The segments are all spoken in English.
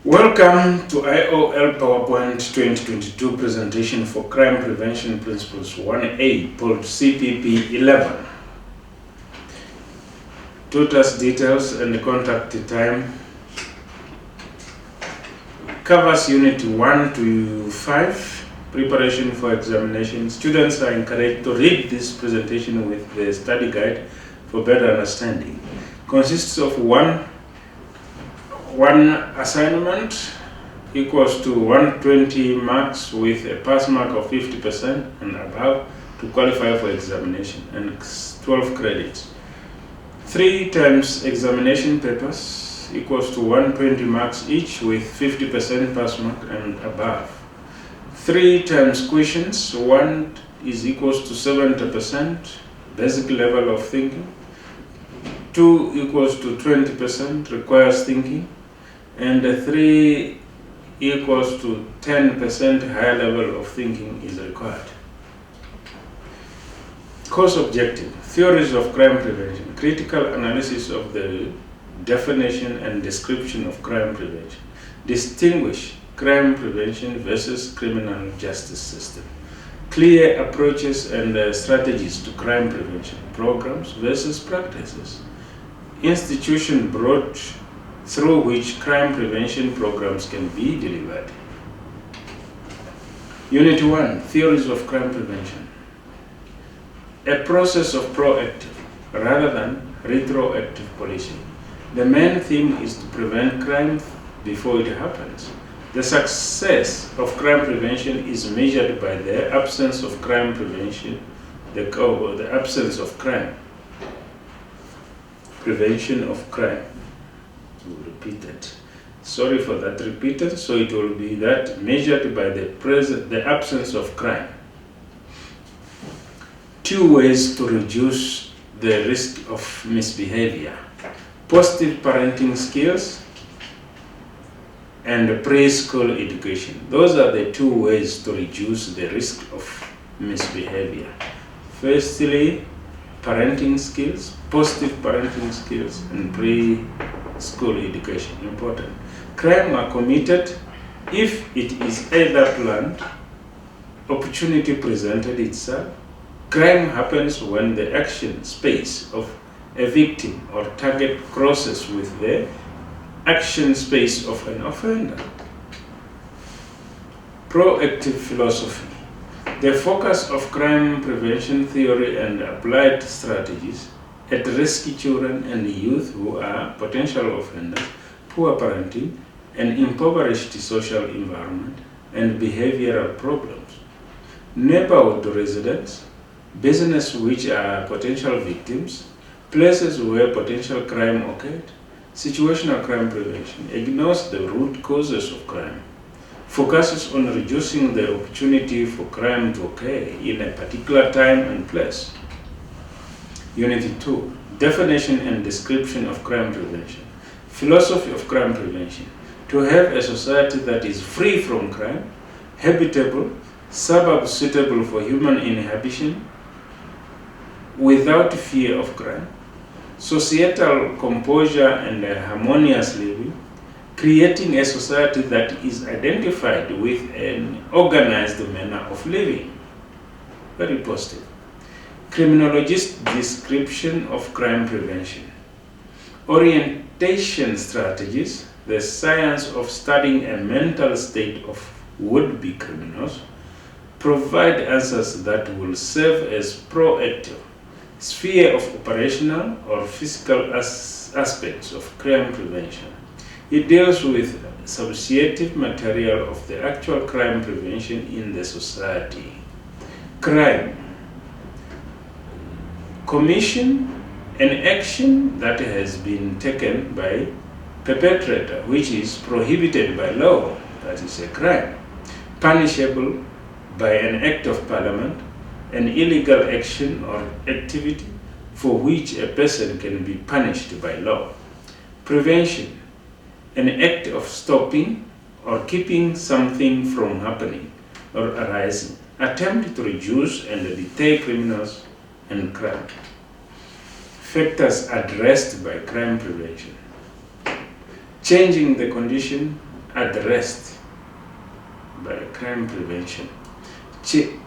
Welcome to IOL PowerPoint 2022 presentation for Crime Prevention Principles 1A, pulled CPP 11. Tutor's details and the contact time. Covers Unit 1 to 5, preparation for examination. Students are encouraged to read this presentation with the study guide for better understanding. Consists of one assignment equals to 120 marks with a pass mark of 50% and above to qualify for examination, and 12 credits. 3 times examination papers equals to 120 marks each with 50% pass mark and above. 3 times questions, 1 is equals to 70% basic level of thinking, 2 equals to 20% requires thinking, and 3 equals to 10% higher level of thinking is required. Course objective: theories of crime prevention, critical analysis of the definition and description of crime prevention, distinguish crime prevention versus criminal justice system, clear approaches and strategies to crime prevention programs versus practices, institution brought through which crime prevention programs can be delivered. Unit 1, Theories of Crime Prevention. A process of proactive rather than retroactive policing. The main theme is to prevent crime before it happens. The success of crime prevention is measured by the absence of crime prevention, the absence of crime. Prevention of crime. We'll repeat it. Sorry for that repeated. So it will be that measured by the absence of crime. 2 ways to reduce the risk of misbehavior: positive parenting skills and preschool education. Those are the 2 ways to reduce the risk of misbehavior. Firstly, parenting skills, positive parenting skills, and preschool education. Important. Crime are committed if it is either planned, opportunity presented itself. Crime happens when the action space of a victim or target crosses with the action space of an offender. Proactive philosophy. The focus of crime prevention theory and applied strategies at risky children and youth who are potential offenders, poor parenting, and impoverished social environment and behavioral problems. Neighborhood residents, business which are potential victims, places where potential crime occurred. Situational crime prevention ignores the root causes of crime, focuses on reducing the opportunity for crime to occur in a particular time and place. Unit 2, Definition and Description of Crime Prevention. Philosophy of crime prevention: to have a society that is free from crime, habitable, suburbs suitable for human inhabitation, without fear of crime, societal composure and harmonious living, creating a society that is identified with an organized manner of living. Very positive. Criminologist description of crime prevention. Orientation strategies, the science of studying a mental state of would-be criminals, provide answers that will serve as proactive sphere of operational or physical aspects of crime prevention. It deals with substantive material of the actual crime prevention in the society. Crime. Commission an action that has been taken by perpetrator which is prohibited by law, that is a crime. Punishable by an act of parliament, an illegal action or activity for which a person can be punished by law. Prevention, an act of stopping or keeping something from happening or arising, attempt to reduce and deter criminals and crime. Factors addressed by crime prevention: changing the condition addressed by crime prevention,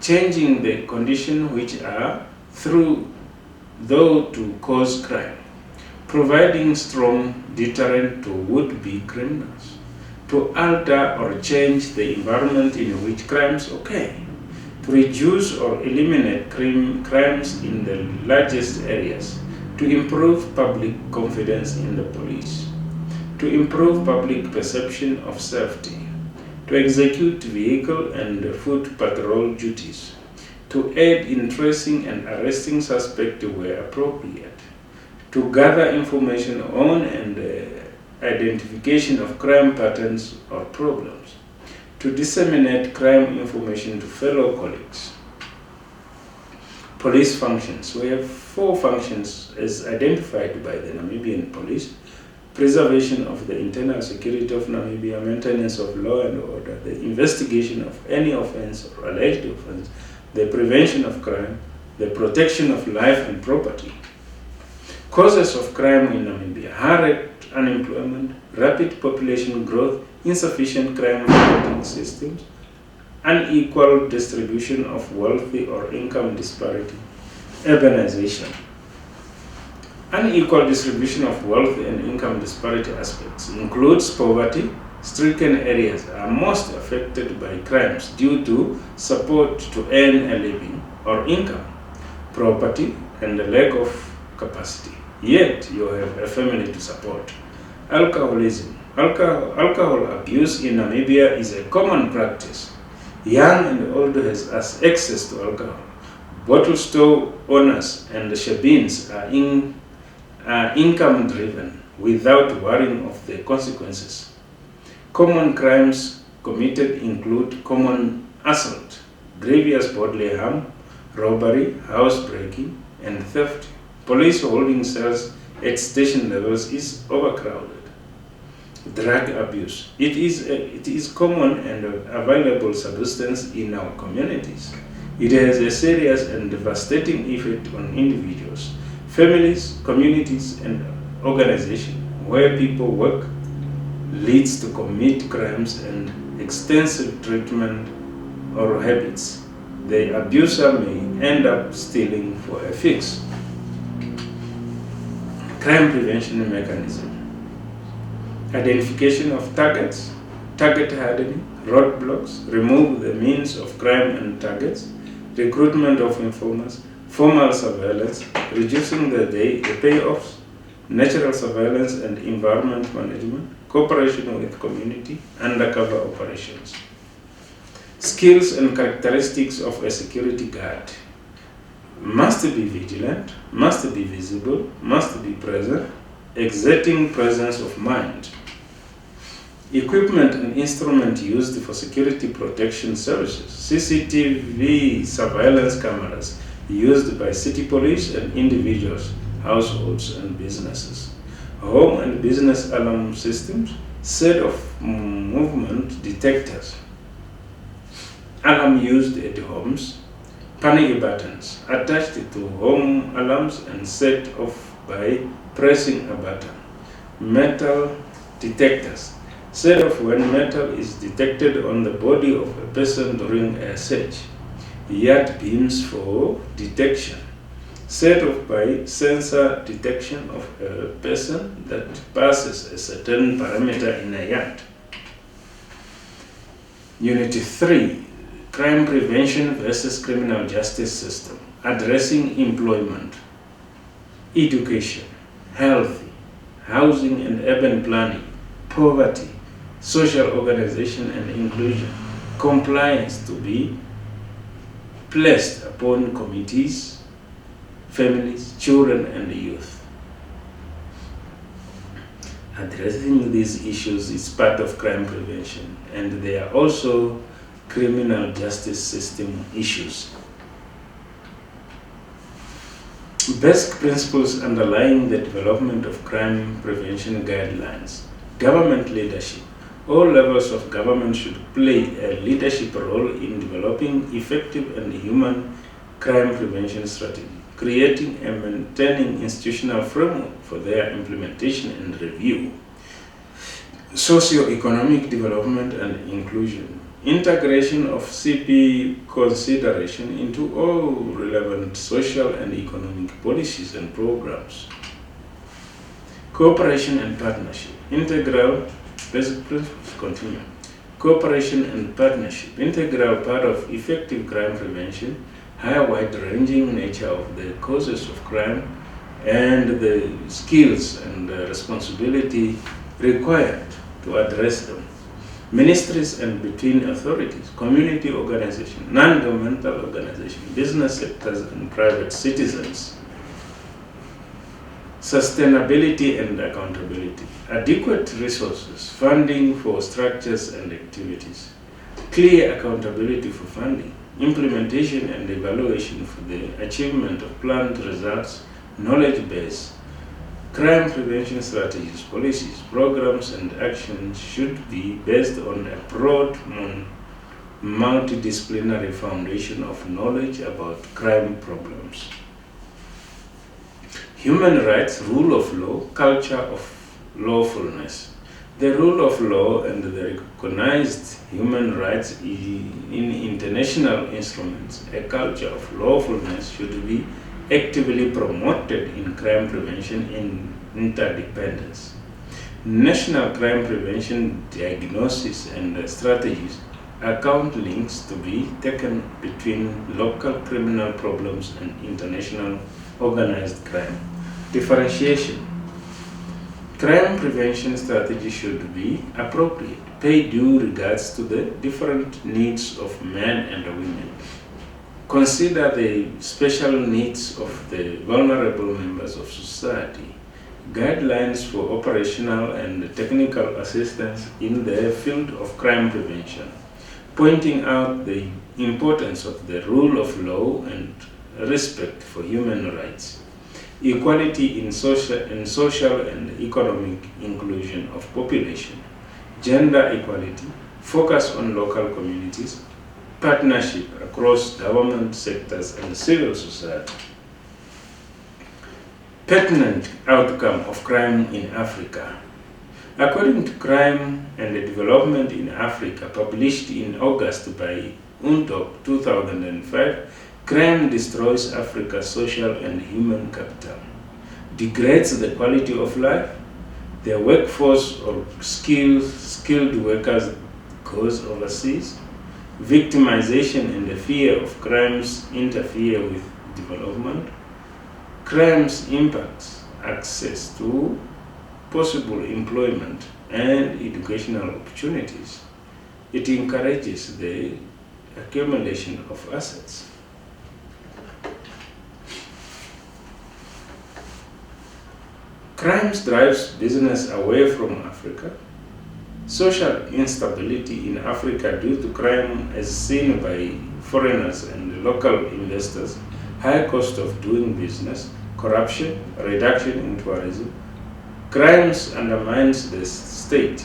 changing the conditions which are though to cause crime, providing strong deterrent to would-be criminals, to alter or change the environment in which crimes occur, to reduce or eliminate crimes in the largest areas, to improve public confidence in the police, to improve public perception of safety, to execute vehicle and foot patrol duties, to aid in tracing and arresting suspects where appropriate, to gather information on and identification of crime patterns or problems, to disseminate crime information to fellow colleagues. Police functions. We have 4 functions as identified by the Namibian police: preservation of the internal security of Namibia, maintenance of law and order, the investigation of any offense or alleged offense, the prevention of crime, the protection of life and property. Causes of crime in Namibia: high rate unemployment, rapid population growth, insufficient crime fighting systems, unequal distribution of wealth or income disparity, urbanization. Unequal distribution of wealth and income disparity aspects includes poverty. Stricken areas are most affected by crimes due to support to earn a living or income, property, and a lack of capacity. Yet you have a family to support. Alcoholism. Alcohol abuse in Namibia is a common practice. Young and old has access to alcohol. Bottle store owners and shebeens are income driven without worrying of the consequences. Common crimes committed include common assault, grievous bodily harm, robbery, housebreaking, and theft. Police holding cells at station levels is overcrowded. Drug abuse. It is common and available substance in our communities. It has a serious and devastating effect on individuals, families, communities, and organizations where people work, leads to commit crimes and extensive treatment or habits. The abuser may end up stealing for a fix. Crime prevention mechanism. Identification of targets, target hardening, roadblocks, remove the means of crime and targets, recruitment of informers, formal surveillance, reducing the payoffs, natural surveillance and environment management, cooperation with community, undercover operations. Skills and characteristics of a security guard: must be vigilant, must be visible, must be present, exerting presence of mind. Equipment and instrument used for security protection services: CCTV surveillance cameras used by city police and individuals, households and businesses. Home and business alarm systems, set of movement detectors, alarm used at homes, panic buttons attached to home alarms and set off by pressing a button. Metal detectors, set off when metal is detected on the body of a person during a search. Yard beams for detection, set off by sensor detection of a person that passes a certain parameter in a yard. Unit 3, Crime Prevention versus Criminal Justice System, addressing employment, education, health, housing and urban planning, poverty, social organization and inclusion, compliance to be placed upon committees, families, children and youth. Addressing these issues is part of crime prevention, and they are also criminal justice system issues. Basic principles underlying the development of crime prevention guidelines. Government leadership. All levels of government should play a leadership role in developing effective and human crime prevention strategy, creating and maintaining institutional framework for their implementation and review. socio-economic development and inclusion. Integration of CP consideration into all relevant social and economic policies and programs. Cooperation and partnership. Integral basic principles continue. Cooperation and partnership. Integral part of effective crime prevention, high wide-ranging nature of the causes of crime, and the skills and the responsibility required to address them. Ministries and between authorities, community organizations, non-governmental organizations, business sectors and private citizens. Sustainability and accountability. Adequate resources, funding for structures and activities. Clear accountability for funding, implementation and evaluation for the achievement of planned results, knowledge base. Crime prevention strategies, policies, programs, and actions should be based on a broad, multidisciplinary foundation of knowledge about crime problems. Human rights, rule of law, culture of lawfulness. The rule of law and the recognized human rights in international instruments, a culture of lawfulness should be actively promoted in crime prevention and interdependence. National crime prevention diagnosis and strategies account links to be taken between local criminal problems and international organized crime. Differentiation. Crime prevention strategy should be appropriate, pay due regards to the different needs of men and women. Consider the special needs of the vulnerable members of society. Guidelines for operational and technical assistance in the field of crime prevention, pointing out the importance of the rule of law and respect for human rights, equality in social and economic inclusion of population, gender equality, focus on local communities, partnership across government sectors and civil society. Pertinent outcome of crime in Africa. According to Crime and Development in Africa, published in August by UNTOC 2005, crime destroys Africa's social and human capital, degrades the quality of life, the workforce or skilled workers goes overseas, victimization and the fear of crimes interfere with development, crimes impacts access to possible employment and educational opportunities. It encourages the accumulation of assets. Crimes drives business away from Africa. Social instability in Africa due to crime as seen by foreigners and local investors, high cost of doing business, corruption, reduction in tourism. Crimes undermines the state.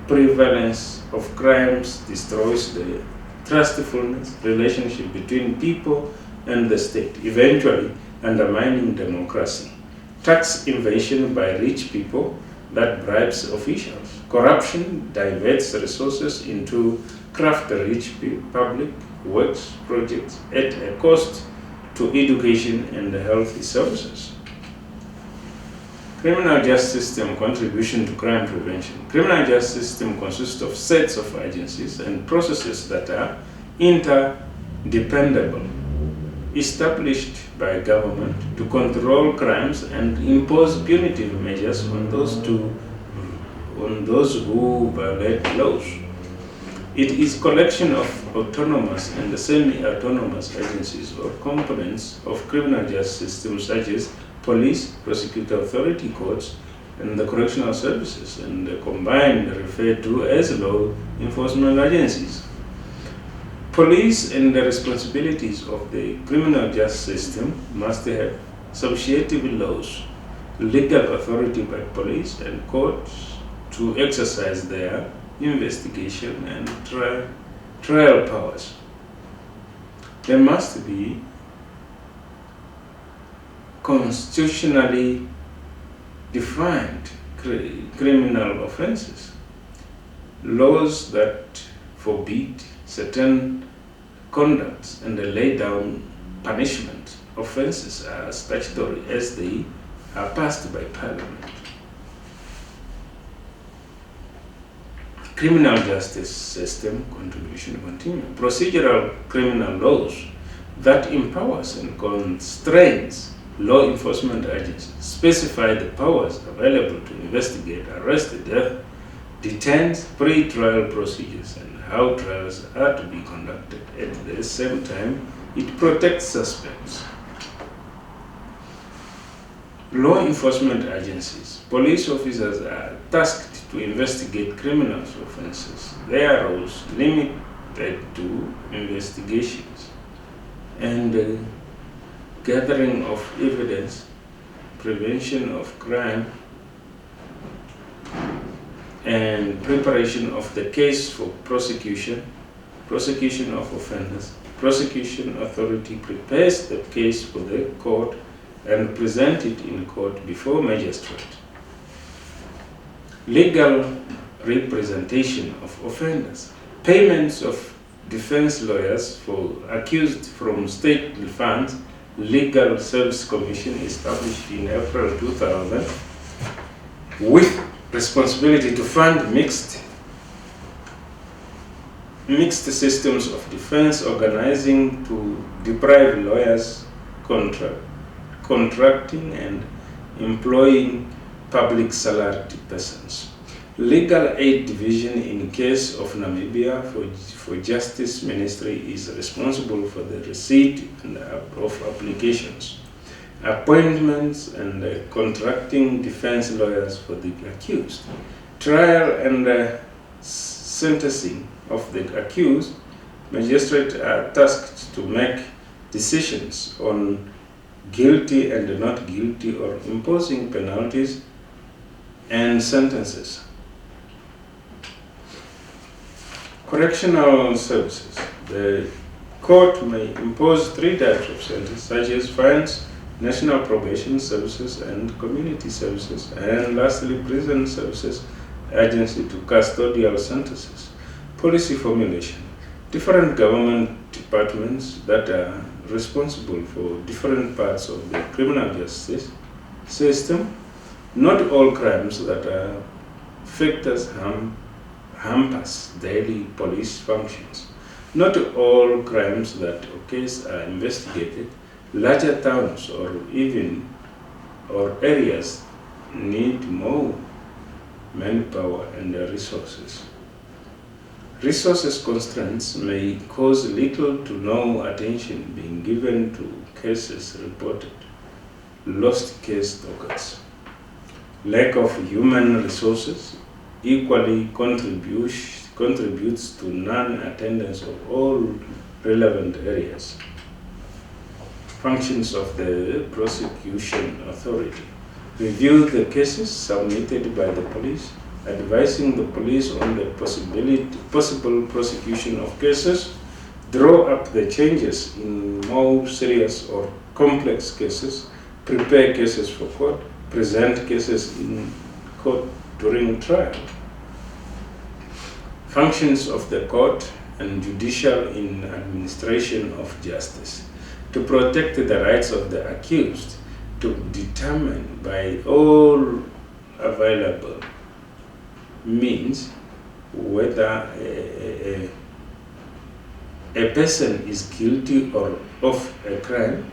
Prevalence of crimes destroys the trustfulness relationship between people and the state, eventually undermining democracy. Tax evasion by rich people that bribes officials. Corruption diverts resources into craft-rich public works projects at a cost to education and health services. Criminal justice system contribution to crime prevention. Criminal justice system consists of sets of agencies and processes that are interdependable, established by government to control crimes and impose punitive measures on those who violate laws. It is collection of autonomous and semi-autonomous agencies or components of criminal justice systems such as police, prosecutor authority, courts, and the correctional services, and combined referred to as law enforcement agencies. Police and the responsibilities of the criminal justice system must have substantive laws, legal authority by police and courts to exercise their investigation and trial powers. There must be constitutionally defined criminal offenses, laws that forbid certain conducts and lay down punishment offences are statutory as they are passed by Parliament. Criminal justice system contribution continue. Procedural criminal laws that empowers and constrains law enforcement agencies specify the powers available to investigate, arrest, detain, pre-trial procedures, and how trials are to be conducted. At the same time, it protects suspects. Law enforcement agencies, police officers are tasked to investigate criminal offences. Their roles limited to investigations and gathering of evidence, prevention of crime, and preparation of the case for prosecution of offenders. Prosecution authority prepares the case for the court and presents it in court before magistrate. Legal representation of offenders. Payments of defense lawyers for accused from state funds. Legal Service Commission established in April 2000 with responsibility to fund mixed systems of defense, organizing to deprive lawyers, contracting and employing public salaried persons. Legal Aid Division in case of Namibia for Justice Ministry is responsible for the receipt of applications, appointments and contracting defense lawyers for the accused, trial and sentencing of the accused. Magistrates are tasked to make decisions on guilty and not guilty or imposing penalties and sentences. Correctional services. The court may impose 3 types of sentences, such as fines, national probation services, and community services, and lastly, prison services agency to custodial sentences. Policy formulation. Different government departments that are responsible for different parts of the criminal justice system. Not all crimes that affect us hampers daily police functions. Not all crimes that occurs are investigated. Larger towns or areas need more manpower and resources. Resources constraints may cause little to no attention being given to cases reported. Lost case dockets. Lack of human resources equally contributes to non-attendance of all relevant areas. Functions of the prosecution authority. Review the cases submitted by the police, advising the police on the possible prosecution of cases, draw up the changes in more serious or complex cases, prepare cases for court, present cases in court during trial. Functions of the court and judicial in administration of justice. To protect the rights of the accused, to determine by all available means whether a person is guilty or of a crime,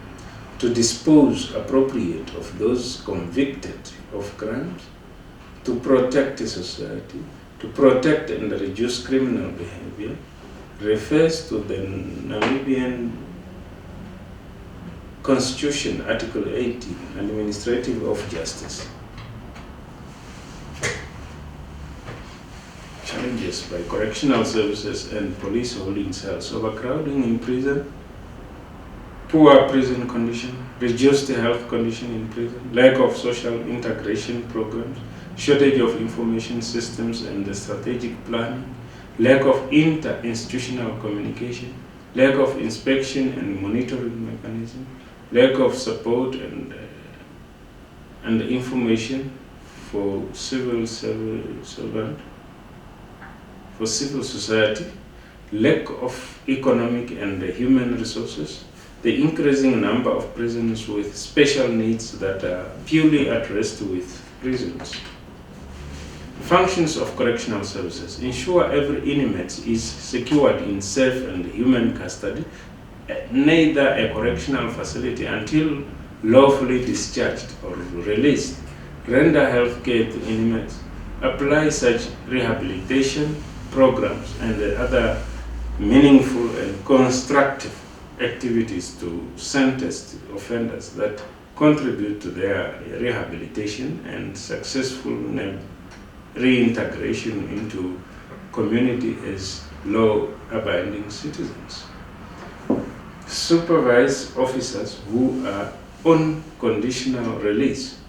to dispose appropriate of those convicted of crimes, to protect the society, to protect and reduce criminal behavior, refers to the Namibian Constitution, Article 18, Administrative of Justice. Challenges by correctional services and police holding cells. Overcrowding in prison, poor prison condition, reduced health condition in prison, lack of social integration programs, shortage of information systems and strategic planning, lack of inter-institutional communication, lack of inspection and monitoring mechanism, lack of support and information for civil servant, for civil society, lack of economic and human resources, the increasing number of prisoners with special needs that are purely addressed with prisons. Functions of correctional services: ensure every inmate is secured in safe and human custody, neither a correctional facility until lawfully discharged or released. Render health care to inmates. Apply such rehabilitation programs and other meaningful and constructive activities to sentenced offenders that contribute to their rehabilitation and successful reintegration into community as law-abiding citizens. Supervise officers who are on conditional release.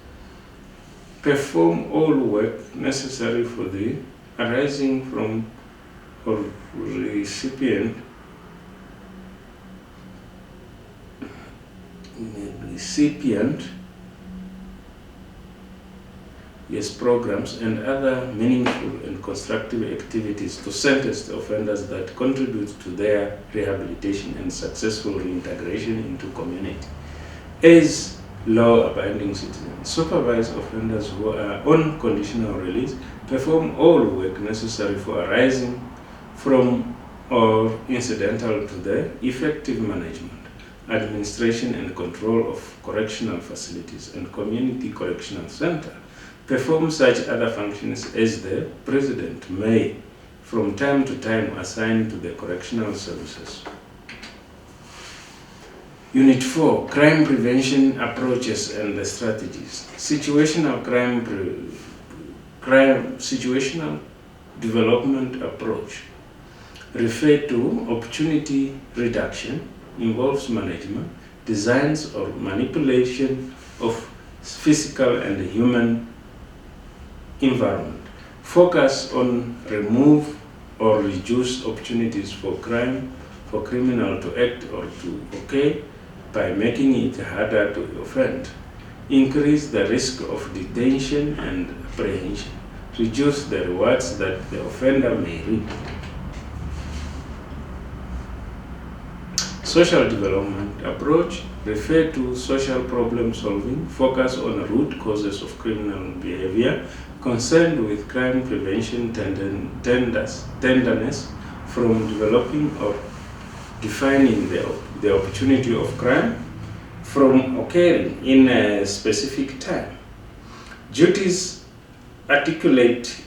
Perform all work necessary for the arising from or recipient programs and other meaningful and constructive activities to sentenced offenders that contribute to their rehabilitation and successful reintegration into community. As law-abiding citizens, supervise offenders who are on conditional release, perform all work necessary for arising from or incidental to the effective management, administration and control of correctional facilities and community correctional center. Perform such other functions as the President may from time to time assign to the correctional services. Unit 4, Crime Prevention Approaches and Strategies. Situational situational development approach. Refer to opportunity reduction, involves management, designs or manipulation of physical and human environment. Focus on remove or reduce opportunities for criminal to act or to occur by making it harder to offend. Increase the risk of detention and apprehension. Reduce the rewards that the offender may reap. Social development approach. Refer to social problem solving. Focus on root causes of criminal behavior. Concerned with crime prevention tenderness from developing or defining the opportunity of crime from occurring in a specific time. Duties articulate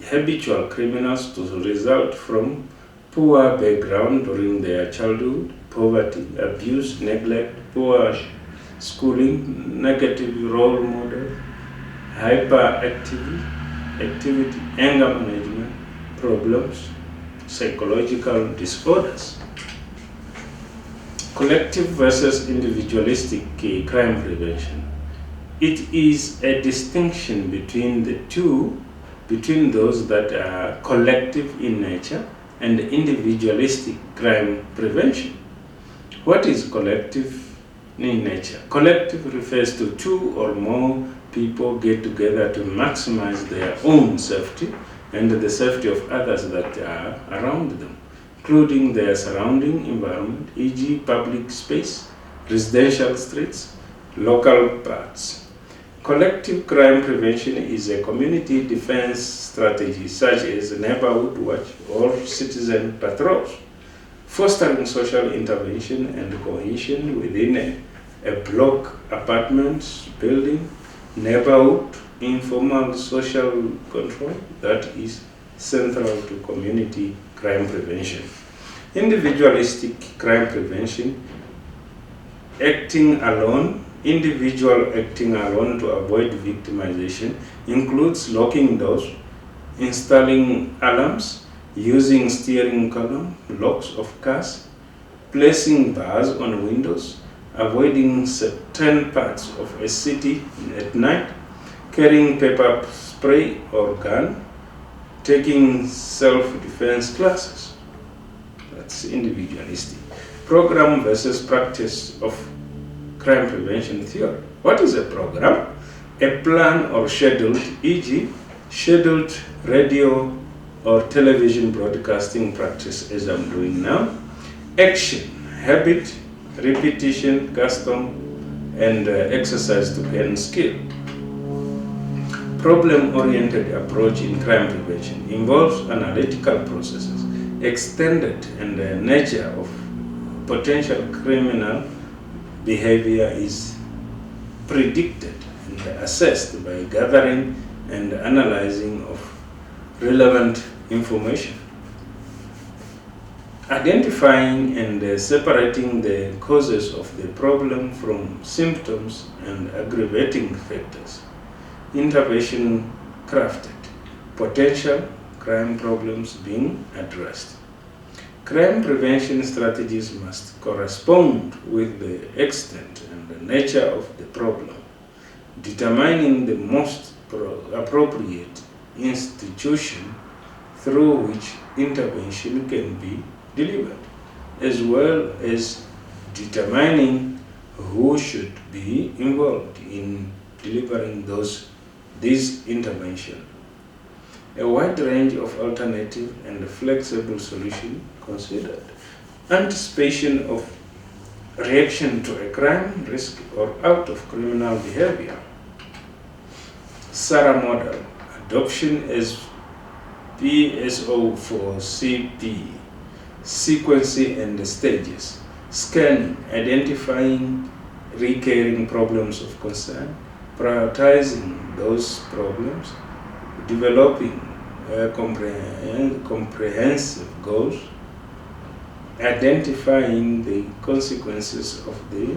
habitual criminals to result from poor background during their childhood, poverty, abuse, neglect, poor schooling, negative role model, hyperactivity, anger management problems, psychological disorders. Collective versus individualistic crime prevention. It is a distinction between the two, between those that are collective in nature and individualistic crime prevention. What is collective in nature? Collective refers to two or more people get together to maximize their own safety and the safety of others that are around them, including their surrounding environment, e.g. public space, residential streets, local parks. Collective crime prevention is a community defense strategy such as neighborhood watch or citizen patrols, fostering social intervention and cohesion within a block, apartment building, neighborhood, informal social control that is central to community crime prevention. Individualistic crime prevention, acting alone. Individual acting alone to avoid victimization includes locking doors, installing alarms, using steering column, locks of cars, placing bars on windows, avoiding certain parts of a city at night, carrying pepper spray or gun, taking self-defense classes. That's individualistic. Program versus practice of crime prevention theory. What is a program? A plan or scheduled, e.g. scheduled radio or television broadcasting practice as I'm doing now. Action, habit, repetition, custom, and exercise to gain skill. Problem-oriented approach in crime prevention involves analytical processes, extended and the nature of potential criminal behavior is predicted and assessed by gathering and analyzing of relevant information. Identifying and separating the causes of the problem from symptoms and aggravating factors. Intervention crafted. Potential crime problems being addressed. Crime prevention strategies must correspond with the extent and the nature of the problem, determining the most appropriate institution through which intervention can be delivered, as well as determining who should be involved in delivering these interventions. A wide range of alternative and flexible solutions considered. Anticipation of reaction to a crime, risk, or out of criminal behavior. SARA model. Adoption as PSO for CP. Sequencing and stages. Scanning, identifying recurring problems of concern, prioritizing those problems, developing comprehensive goals, identifying the consequences of the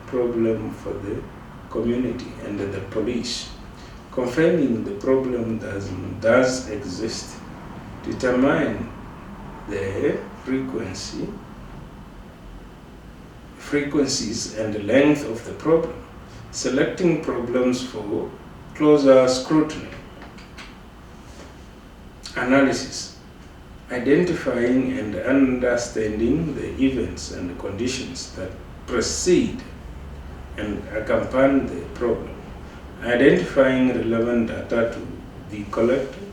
problem for the community and the police, confirming the problem does exist, determine the frequencies and the length of the problem, selecting problems for closer scrutiny. Analysis, identifying and understanding the events and the conditions that precede and accompany the problem, identifying relevant data to be collected,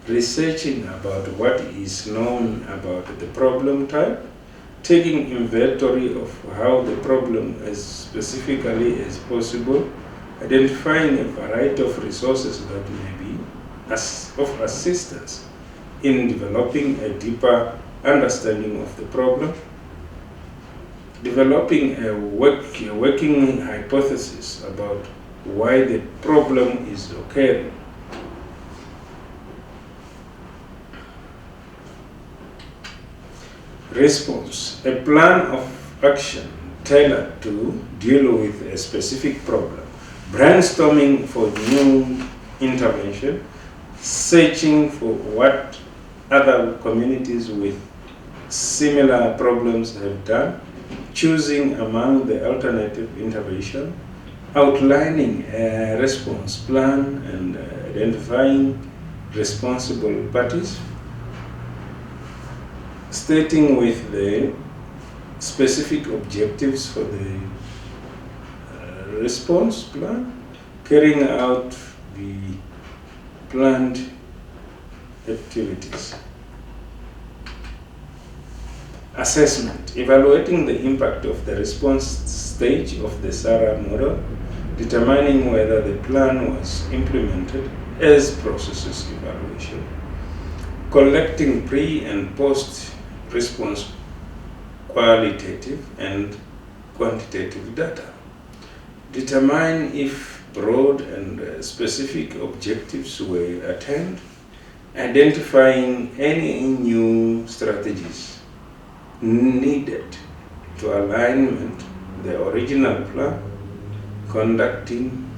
researching about what is known about the problem type, taking inventory of how the problem as specifically as possible, identifying a variety of resources that may be of assistance in developing a deeper understanding of the problem, developing a working hypothesis about why the problem is occurring. Response, a plan of action tailored to deal with a specific problem, brainstorming for new intervention, searching for what other communities with similar problems have done, choosing among the alternative intervention, outlining a response plan and identifying responsible parties, stating with the specific objectives for the response plan, carrying out the planned activities. Assessment, evaluating the impact of the response stage of the SARA model, determining whether the plan was implemented as processes evaluation, collecting pre and post response qualitative and quantitative data, determine if broad and specific objectives were attained, identifying any new strategies needed to alignment the original plan, conducting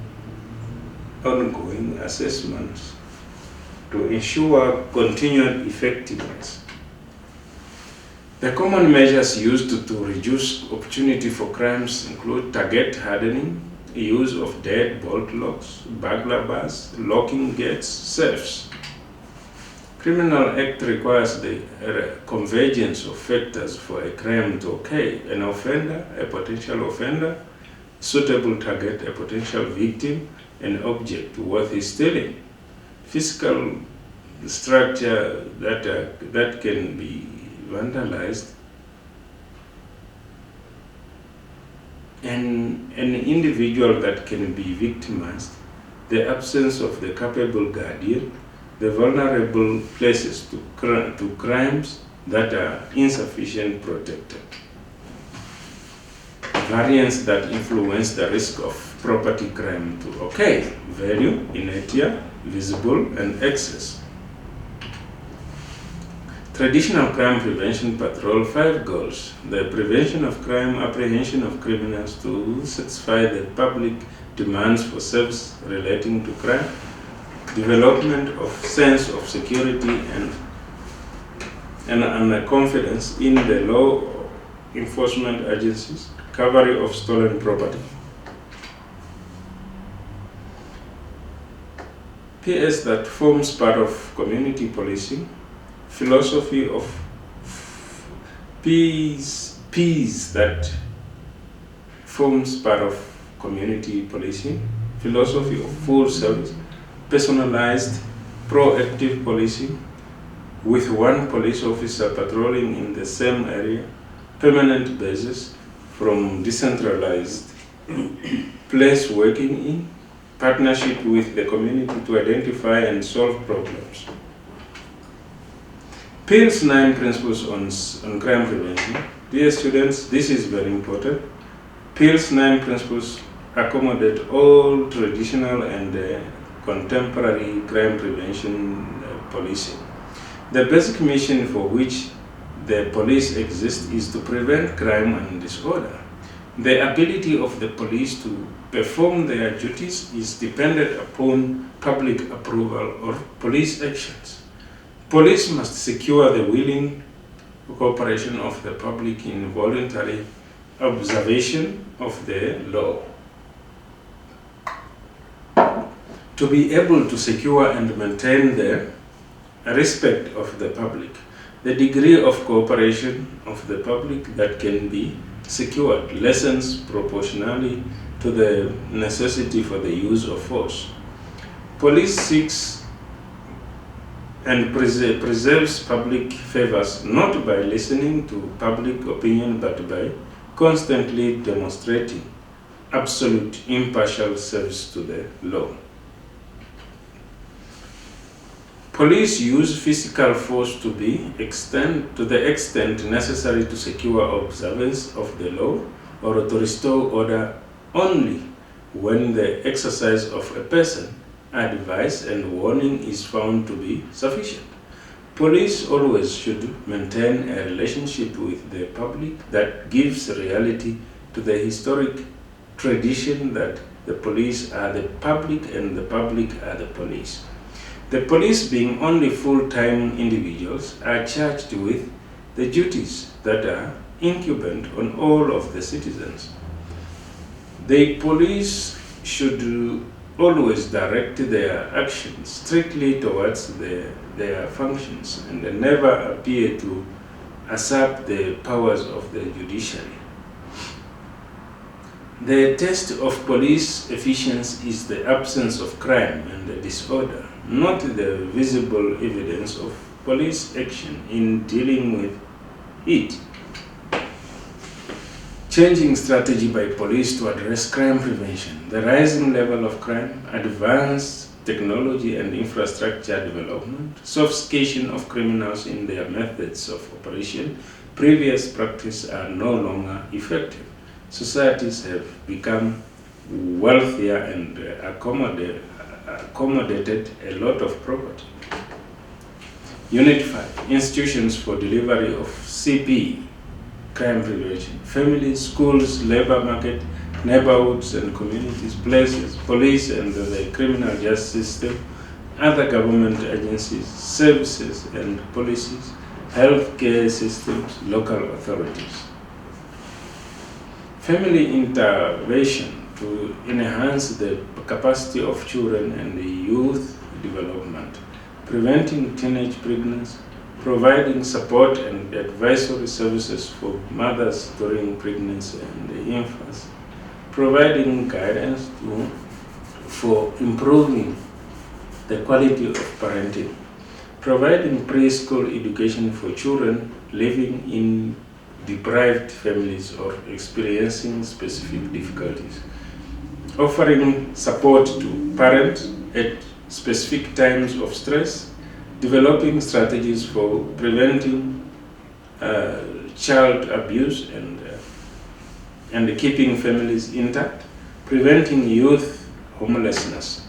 ongoing assessments to ensure continued effectiveness. The common measures used to reduce opportunity for crimes include target hardening, use of deadbolt locks, burglar bars, locking gates, safes. Criminal Act requires the convergence of factors for a crime to occur: an offender, a potential offender, suitable target, a potential victim, an object worth stealing. Fiscal structure that can be vandalized, and an individual that can be victimized, the absence of the capable guardian, the vulnerable places to crimes that are insufficient protected, variants that influence the risk of property crime to occur, value, inertia, visible, and excess. Traditional crime prevention patrol 5 goals: the prevention of crime, apprehension of criminals to satisfy the public demands for service relating to crime, development of sense of security and confidence in the law enforcement agencies, recovery of stolen property. PS that forms part of community policing, philosophy of peace that forms part of community policing, philosophy of full service, personalized, proactive policing, with one police officer patrolling in the same area, permanent basis, from decentralized place working in, partnership with the community to identify and solve problems. PIL's 9 principles on crime prevention. Dear students, this is very important. PIL's 9 principles accommodate all traditional and contemporary crime prevention policing. The basic mission for which the police exist is to prevent crime and disorder. The ability of the police to perform their duties is dependent upon public approval or police actions. Police must secure the willing cooperation of the public in voluntary observation of the law. To be able to secure and maintain the respect of the public, the degree of cooperation of the public that can be secured lessens proportionally to the necessity for the use of force. Police seeks and preserves public favors not by listening to public opinion but by constantly demonstrating absolute impartial service to the law. Police use physical force to the extent necessary to secure observance of the law or to restore order only when the exercise of a person, advice and warning is found to be sufficient. Police always should maintain a relationship with the public that gives reality to the historic tradition that the police are the public and the public are the police. The police, being only full-time individuals, are charged with the duties that are incumbent on all of the citizens. The police should always direct their actions strictly towards their functions and never appear to usurp the powers of the judiciary. The test of police efficiency is the absence of crime and disorder, not the visible evidence of police action in dealing with it. Changing strategy by police to address crime prevention, the rising level of crime, advanced technology and infrastructure development, sophistication of criminals in their methods of operation, previous practice are no longer effective. Societies have become wealthier and accommodated a lot of property. Unit 5, institutions for delivery of CP, crime prevention, families, schools, labor market, neighborhoods and communities, places, police and the criminal justice system, other government agencies, services and policies, healthcare systems, local authorities. Family intervention to enhance the capacity of children and the youth development, preventing teenage pregnancy, providing support and advisory services for mothers during pregnancy and infancy, providing guidance for improving the quality of parenting, providing preschool education for children living in deprived families or experiencing specific difficulties, offering support to parents at specific times of stress, developing strategies for preventing child abuse and keeping families intact, preventing youth homelessness,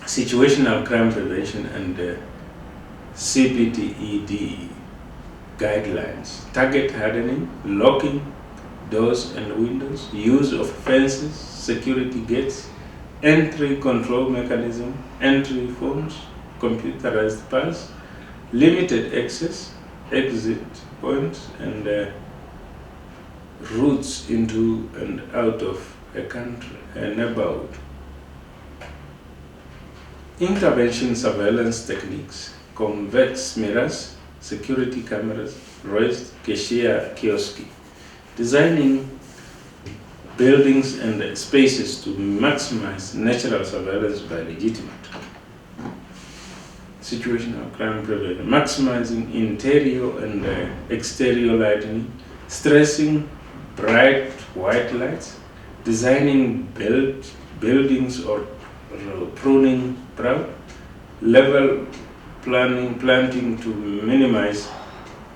situational crime prevention and CPTED guidelines, target hardening, locking doors and windows, use of fences, security gates, entry control mechanism, entry phones, computerized pass, limited access, exit points, and routes into and out of a country and neighborhood. Intervention surveillance techniques, convex mirrors, security cameras, raised cashier kiosk, designing buildings and spaces to maximize natural surveillance by legitimate. Situational crime prevention, maximizing interior and exterior lighting, stressing bright white lights, designing buildings or pruning proud, level planting to minimize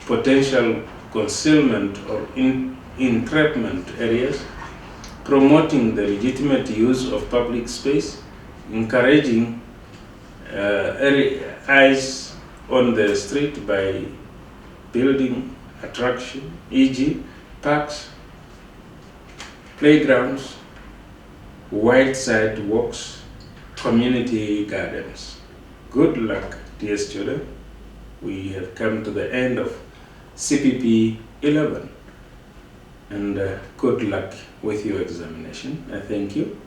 potential concealment or entrapment areas, promoting the legitimate use of public space, encouraging eyes on the street by building attraction, e.g. parks, playgrounds, wide sidewalks, community gardens. Good luck, dear student. We have come to the end of CPP 11, and good luck with your examination. I thank you.